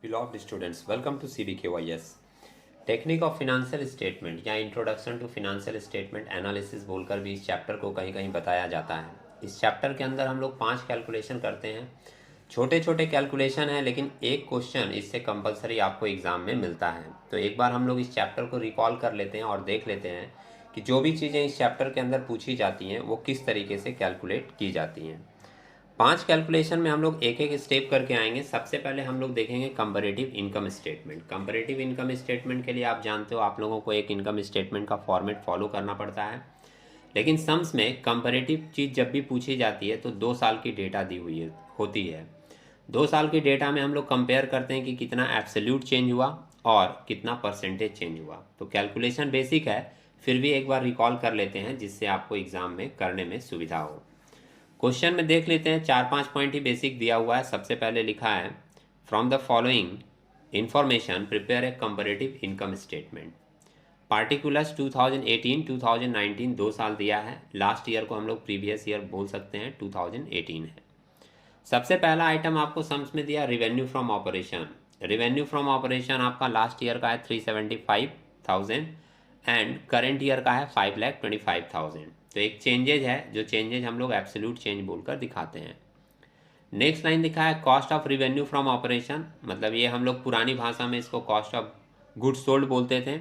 Beloved students, welcome to CBKYS. Technique of financial statement या introduction to financial statement analysis बोलकर भी इस chapter को कहीं कहीं बताया जाता है। इस चैप्टर के अंदर हम लोग 5 कैलकुलेशन करते हैं। छोटे छोटे कैलकुलेशन है, लेकिन एक क्वेश्चन इससे कंपलसरी आपको एग्जाम में मिलता है। तो एक बार हम लोग इस चैप्टर को रिकॉल कर लेते हैं और देख लेते हैं कि जो भी चीज़ें इस चैप्टर के अंदर पूछी जाती हैं वो किस तरीके से कैलकुलेट की जाती हैं। 5 कैलकुलेशन में हम लोग एक एक स्टेप करके आएंगे। सबसे पहले हम लोग देखेंगे comparative income statement. Comparative income statement के लिए आप जानते हो आप लोगों को एक इनकम स्टेटमेंट का फॉर्मेट फॉलो करना पड़ता है, लेकिन सम्स में कंपैरेटिव चीज़ जब भी पूछी जाती है तो 2 साल की डेटा दी हुई होती है। 2 साल की डेटा में हम लोग कंपेयर करते हैं कि कितना एब्सोल्यूट चेंज हुआ और कितना परसेंटेज चेंज हुआ। तो कैलकुलेशन बेसिक है, फिर भी एक बार रिकॉल कर लेते हैं जिससे आपको एग्जाम में करने में सुविधा हो। क्वेश्चन में देख लेते हैं, 4-5 पॉइंट ही बेसिक दिया हुआ है। सबसे पहले लिखा है from the following information prepare a comparative income statement. Particulars 2018-2019 2 साल दिया है। लास्ट ईयर को हम लोग प्रीवियस ईयर बोल सकते हैं, 2018 है। सबसे पहला आइटम आपको सम्स में दिया revenue from operation. Revenue from operation आपका लास्ट ईयर का है 375,000 एंड करेंट ईयर का है 5,25,000। तो एक चेंजेज है, जो चेंजेज हम लोग एब्सोल्यूट चेंज बोलकर दिखाते हैं। नेक्स्ट लाइन लिखा है cost of revenue from operation, मतलब ये हम लोग पुरानी भाषा में इसको कॉस्ट ऑफ गुड्स सोल्ड बोलते थे।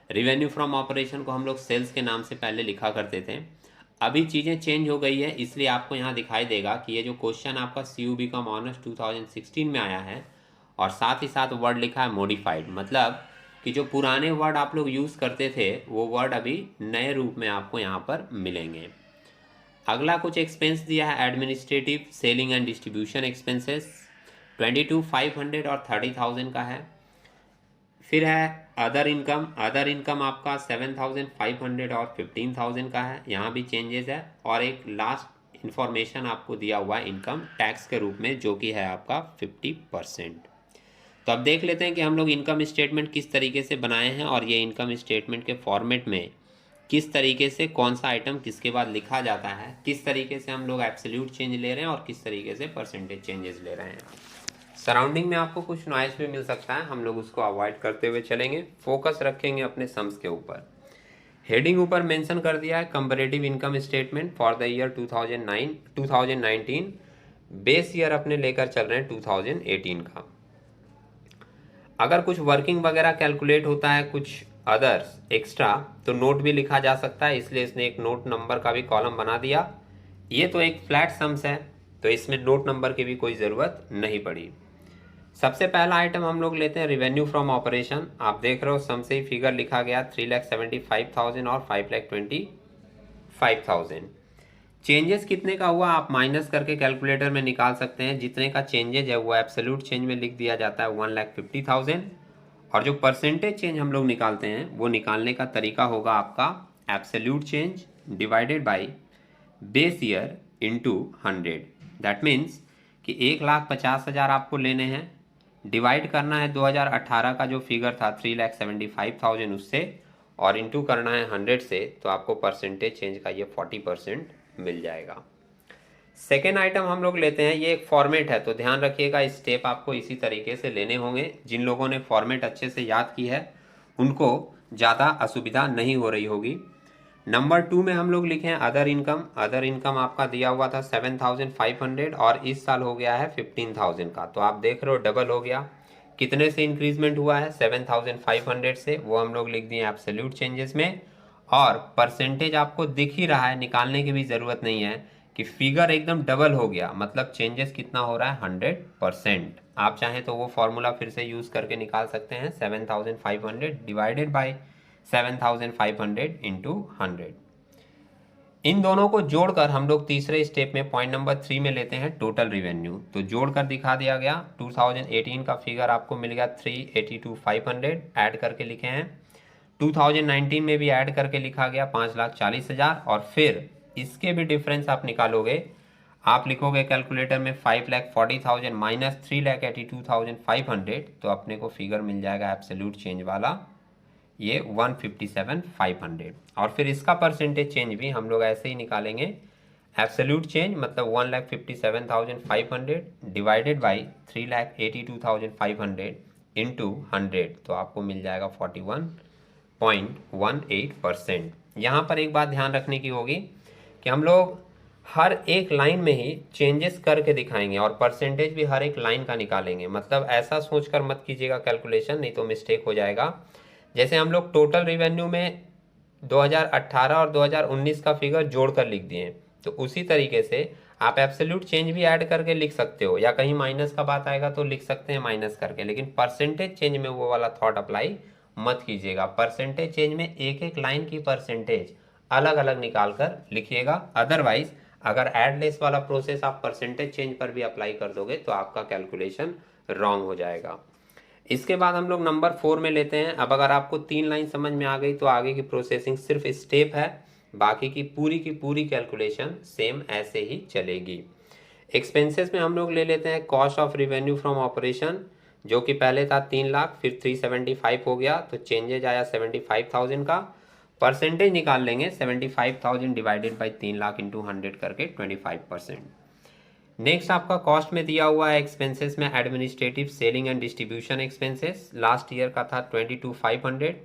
रेवेन्यू फ्रॉम ऑपरेशन को हम लोग सेल्स के नाम से पहले लिखा करते थे। अभी चीज़ें चेंज हो गई है, इसलिए आपको यहाँ दिखाई देगा कि ये जो क्वेश्चन आपका CUB का ऑनर्स 2016 में आया है और साथ ही साथ वर्ड लिखा है मॉडिफाइड, मतलब कि जो पुराने वर्ड आप लोग यूज़ करते थे वो वर्ड अभी नए रूप में आपको यहाँ पर मिलेंगे। अगला कुछ एक्सपेंस दिया है administrative, selling and distribution expenses 22,500 और 30,000 का है। फिर है अदर इनकम। अदर इनकम आपका 7,500 और 15,000 का है, यहाँ भी चेंजेस है। और एक लास्ट इंफॉर्मेशन आपको दिया हुआ है इनकम टैक्स के रूप में, जो कि है आपका 50%। तो अब देख लेते हैं कि हम लोग इनकम स्टेटमेंट किस तरीके से बनाए हैं और ये इनकम स्टेटमेंट के फॉर्मेट में किस तरीके से कौन सा आइटम किसके बाद लिखा जाता है, किस तरीके से हम लोग एब्सोल्यूट चेंज ले रहे हैं और किस तरीके से परसेंटेज चेंजेस ले रहे हैं। सराउंडिंग में आपको कुछ नॉइस भी मिल सकता है, हम लोग उसको अवॉइड करते हुए चलेंगे, फोकस रखेंगे अपने सम्स के ऊपर। हेडिंग ऊपर मेंशन कर दिया है comparative income statement for the year 2019, base year अपने लेकर चल रहे हैं 2018 का। अगर कुछ वर्किंग वगैरह कैलकुलेट होता है, कुछ अदर्स एक्स्ट्रा, तो नोट भी लिखा जा सकता है, इसलिए इसने एक नोट नंबर का भी कॉलम बना दिया। ये तो एक फ्लैट सम्स है, तो इसमें नोट नंबर की भी कोई ज़रूरत नहीं पड़ी। सबसे पहला आइटम हम लोग लेते हैं रेवेन्यू फ्रॉम ऑपरेशन। आप देख रहे हो सम से ही फिगर लिखा गया 3,75,000 और 5,25,000। चेंजेस कितने का हुआ आप माइनस करके कैलकुलेटर में निकाल सकते हैं। जितने का चेंजेज है वो एब्सोल्यूट चेंज में लिख दिया जाता है 1,50,000, और जो परसेंटेज चेंज हम लोग निकालते हैं वो निकालने का तरीका होगा आपका absolute change divided by base year into 100। That means कि 1,50,000 आपको लेने हैं, डिवाइड करना है 2018 का जो फिगर था 3,75,000 उससे, और इंटू करना है 100 से, तो आपको परसेंटेज चेंज का ये 40% मिल जाएगा। सेकेंड आइटम हम लोग लेते हैं, ये एक फॉर्मेट है, तो ध्यान रखिएगा स्टेप आपको इसी तरीके से लेने होंगे। जिन लोगों ने फॉर्मेट अच्छे से याद की है उनको ज़्यादा असुविधा नहीं हो रही होगी। नंबर 2 में हम लोग लिखे हैं अदर इनकम। अदर इनकम आपका दिया हुआ था 7,500 और इस साल हो गया है 15,000 का, तो आप देख रहे हो डबल हो गया। कितने से इंक्रीजमेंट हुआ है? 7,500 से, वो हम लोग लिख दिए एब्सोल्यूट चेंजेस में। और परसेंटेज आपको दिख ही रहा है, निकालने की भी ज़रूरत नहीं है कि फिगर एकदम डबल हो गया, मतलब चेंजेस कितना हो रहा है 100%। आप चाहें तो वो फॉर्मूला फिर से यूज़ करके निकाल सकते हैं, 7,500 डिवाइडेड बाई 7,500 इंटू 100। इन दोनों को जोड़कर हम लोग तीसरे स्टेप में पॉइंट नंबर 3 में लेते हैं टोटल रिवेन्यू। तो जोड़कर दिखा दिया गया 2018 का फिगर आपको मिल गया 382,500, ऐड करके लिखे हैं। 2019 में भी ऐड करके लिखा गया 5,40,000, और फिर इसके भी डिफरेंस आप निकालोगे। आप लिखोगे कैलकुलेटर में 5,40,000 माइनस 3,82,500, तो अपने को फिगर मिल जाएगा एब्सोल्यूट चेंज वाला ये 157,500। और फिर इसका परसेंटेज चेंज भी हम लोग ऐसे ही निकालेंगे, एब्सोल्यूट चेंज मतलब 1,57,500 डिवाइडेड बाई 3,82,500 इंटू 100, तो आपको मिल जाएगा 41.18%। यहाँ पर एक बात ध्यान रखने की होगी कि हम लोग हर एक लाइन में ही चेंजेस करके दिखाएंगे और परसेंटेज भी हर एक लाइन का निकालेंगे। मतलब ऐसा सोचकर मत कीजिएगा कैलकुलेशन, नहीं तो मिस्टेक हो जाएगा। जैसे हम लोग टोटल रिवेन्यू में 2018 और 2019 का फिगर जोड़कर लिख दिए, तो उसी तरीके से आप एब्सोल्यूट चेंज भी ऐड करके लिख सकते हो, या कहीं माइनस का बात आएगा तो लिख सकते हैं माइनस करके, लेकिन परसेंटेज चेंज में वो वाला थॉट अप्लाई मत कीजिएगा। परसेंटेज चेंज में एक एक लाइन की परसेंटेज अलग अलग निकाल कर लिखिएगा। अदरवाइज अगर ऐड लेस वाला प्रोसेस आप परसेंटेज चेंज पर भी अप्लाई कर दोगे तो आपका कैलकुलेशन रॉन्ग हो जाएगा। इसके बाद हम लोग नंबर 4 में लेते हैं। अब अगर आपको 3 लाइन समझ में आ गई तो आगे की प्रोसेसिंग सिर्फ स्टेप है, बाकी की पूरी कैलकुलेशन सेम ऐसे ही चलेगी। एक्सपेंसेस में हम लोग ले लेते हैं cost of revenue from operation, जो कि पहले था 3 लाख, फिर 375 हो गया, तो चेंजेज आया 75,000 का। परसेंटेज निकाल लेंगे 75,000 डिवाइडेड बाई 3 लाख इंटू 100 करके 25%। नेक्स्ट आपका कॉस्ट में दिया हुआ है एक्सपेंसेस में administrative selling and distribution expenses, last year का था 22,500,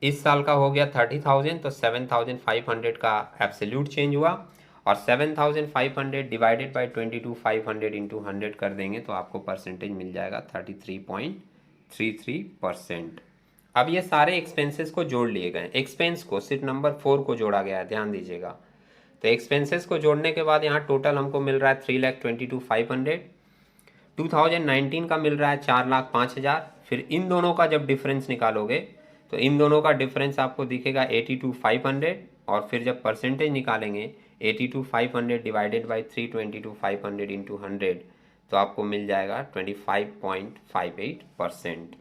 इस साल का हो गया 30,000, तो 7,500 का एब्सोल्यूट चेंज हुआ, और 7,500 डिवाइडेड बाई 22,500 इंटू 100 कर देंगे तो आपको परसेंटेज मिल जाएगा 33.33%। अब ये सारे एक्सपेंसेस को जोड़ लिए गए, एक्सपेंस को सिर्फ नंबर 4 को जोड़ा गया है, ध्यान दीजिएगा। तो एक्सपेंसेस को जोड़ने के बाद यहाँ टोटल हमको मिल रहा है 3,22,500, 2019 का मिल रहा है 4,05,000। फिर इन दोनों का जब डिफरेंस निकालोगे तो इन दोनों का डिफरेंस आपको दिखेगा 82,500, और फिर जब परसेंटेज निकालेंगे 82,500 डिवाइडेड बाई 322,500 इंटू 100, तो आपको मिल जाएगा 25.58%।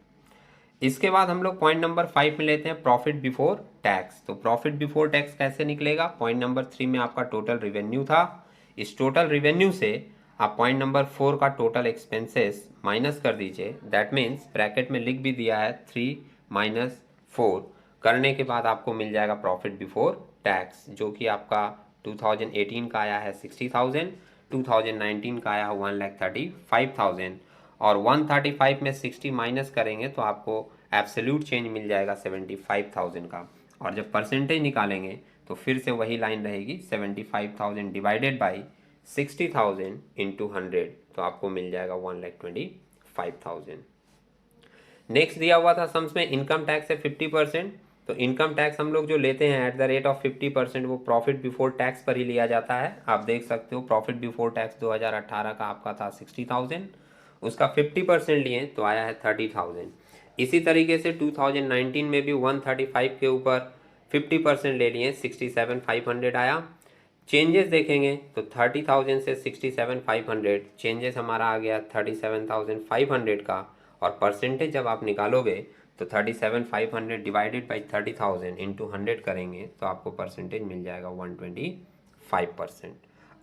इसके बाद हम लोग पॉइंट नंबर 5 में लेते हैं प्रॉफिट बिफोर टैक्स। तो प्रॉफिट बिफोर टैक्स कैसे निकलेगा? पॉइंट नंबर 3 में आपका टोटल रिवेन्यू था, इस टोटल रिवेन्यू से आप पॉइंट नंबर 4 का टोटल एक्सपेंसेस माइनस कर दीजिए। दैट मीन्स ब्रैकेट में लिख भी दिया है 3 माइनस 4, करने के बाद आपको मिल जाएगा प्रॉफिट बिफोर टैक्स, जो कि आपका 2018 का आया है 60,000, 2019 का आया है 1,35,000, और 135 में 60 माइनस करेंगे तो आपको एब्सोल्यूट चेंज मिल जाएगा 75,000 का, और जब परसेंटेज निकालेंगे तो फिर से वही लाइन रहेगी 75,000 डिवाइडेड बाई 60,000 इंटू 100, तो आपको मिल जाएगा 1,25,000। नेक्स्ट दिया हुआ था सम्स में इनकम टैक्स है 50%। तो इनकम टैक्स हम लोग जो लेते हैं एट द रेट ऑफ 50%, वो प्रॉफिट बिफोर टैक्स पर ही लिया जाता है। आप देख सकते हो प्रॉफिट बिफोर टैक्स 2018 का आपका था 60,000, उसका 50% लिए तो आया है 30,000। इसी तरीके से 2019 में भी 135 के ऊपर 50% ले लिए, 67,500 आया। चेंजेस देखेंगे तो 30,000 से 67,500 चेंजेस हमारा आ गया 37,500 का, और परसेंटेज जब आप निकालोगे तो 37,500 डिवाइडेड बाई 30,000 इंटू 100 करेंगे तो आपको परसेंटेज मिल जाएगा 125%।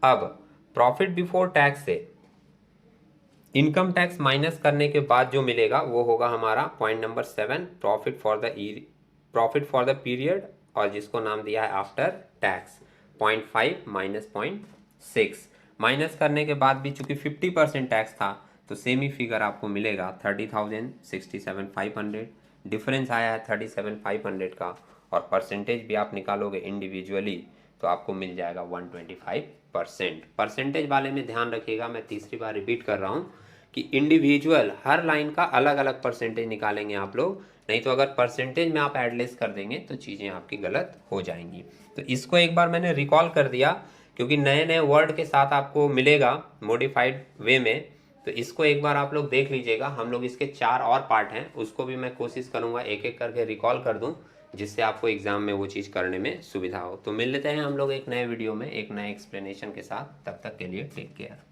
अब प्रॉफिट बिफोर टैक्स से इनकम टैक्स माइनस करने के बाद जो मिलेगा वो होगा हमारा point number 7 profit for the period, और जिसको नाम दिया है आफ्टर टैक्स 0.5 माइनस 0.6। माइनस करने के बाद भी चूंकि 50% टैक्स था तो सेम ही फिगर आपको मिलेगा 30,000, 67,500, डिफरेंस आया है 37,500 का, और परसेंटेज भी आप निकालोगे इंडिविजुअली तो आपको मिल जाएगा 125%। परसेंटेज वाले में ध्यान रखिएगा, मैं तीसरी बार रिपीट कर रहा हूँ कि इंडिविजुअल हर लाइन का अलग अलग परसेंटेज निकालेंगे आप लोग, नहीं तो अगर परसेंटेज में आप एडलेस कर देंगे तो चीज़ें आपकी गलत हो जाएंगी। तो इसको एक बार मैंने रिकॉल कर दिया क्योंकि नए नए वर्ड के साथ आपको मिलेगा मॉडिफाइड वे में, तो इसको एक बार आप लोग देख लीजिएगा। हम लोग इसके 4 और पार्ट हैं, उसको भी मैं कोशिश करूँगा एक एक करके रिकॉल कर दूँ, जिससे आपको एग्जाम में वो चीज़ करने में सुविधा हो। तो मिल लेते हैं हम लोग एक नए वीडियो में एक नए एक्सप्लेनेशन के साथ, तब तक के लिए टेक केयर।